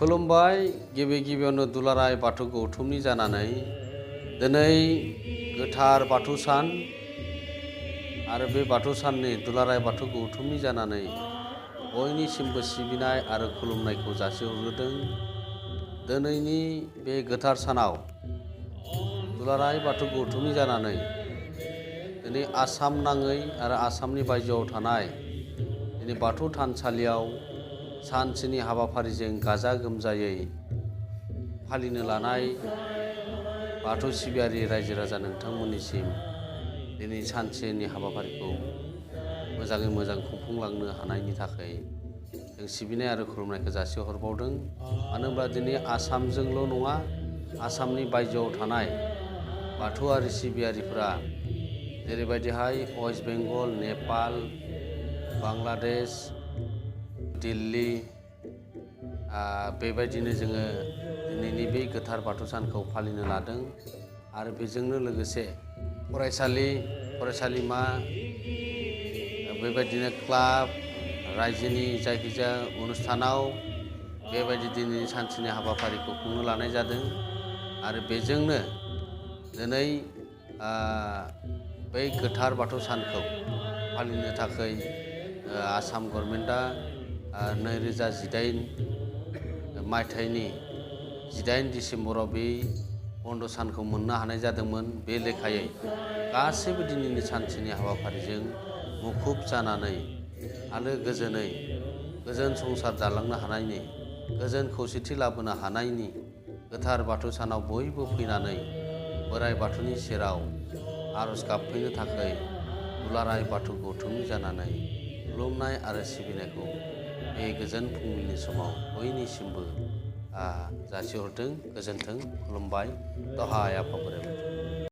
खुलुमबाय गिबि गिबियावनो दुलाराय बाथौ गौथुमनि जानानै दिनै गोथार बाथौ सान आरो बे बाथौ साननि दुलाराय बाथौ गौथुमनि जानानै बयनिसिमबो सिबिनाय आरो खुलुमनायखौ जासिहरग्रोदों। दिनैनि बे गोथार सानाव दुलाराय बाथौ गौथुमनि जानानै दिनै आसाम नाङै आरो आसामनि बायजोआव थानाय दिनै बाथौ थानसालियाव सानसेनि हाबाफारिजों गाजा गोमजायै फालिनो लानाय बाथौ सिबियारि रायजो राजा नोंथांमोननिसिम दिनै सानसेनि हाबाफारिखौ मोजाङै मोजां खुंफुंलांनो हानायनि थाखाय जों सिबिनाय आरो खुलुमनायखौ जासिहरबावदों। मानो होनब्ला दिनै आसामजोंल' नङा, आसामनि बायजोआव थानाय बाथौआरि सिबियारिफोरा जेरैबायदिहाय वेस्ट बेंगल, नेपाल, बांलादेश, दिल्ली बेबायदिनो जोङो दिनैनि बे गोथार बाथौ सानखौ फालिनो लादों। आरो बेजोंनो लोगोसे फरायसालिमा बेबायदिनो क्लाब रायजोनि जायखिजाया अनुष्ठानाव बेबायदि दिनैनि सानसेनि हाबाफारिखौ खुंनो लानाय जादों। आरो बेजोंनो दिनै बै गोथार बाथौ सानखौ फालिनो थाखाय आसाम गभर्नमेन्टआ 2018 मायथाइनि 18 डिसेम्बराव बे बन्द' सानखौ मोननो हानाय जादोंमोन। बे लेखायै गासैबो दिनैनि सानसेनि हाबाफारिजों मुखुब जानानै आलो गोजोनै गोजोन संसार जालांनो हानायनि, गोजोन खौसेथि लाबोनो हानायनि गोथार बाथौ सानाव बयबो फैनानै बोराइ बाथौनि सेराव आर'ज गाबफैनो थाखाय दुलाराय बाथौ गौथुमनि जानानै खुलुमनाय आरो सिबिनायखौ बे गोजोन फुंबिलिनि समाव बयनिसिमबो जासिहरदों। गोजोन्थों, खुलुमबाय। दहाय आफा बोराइ बाथौ।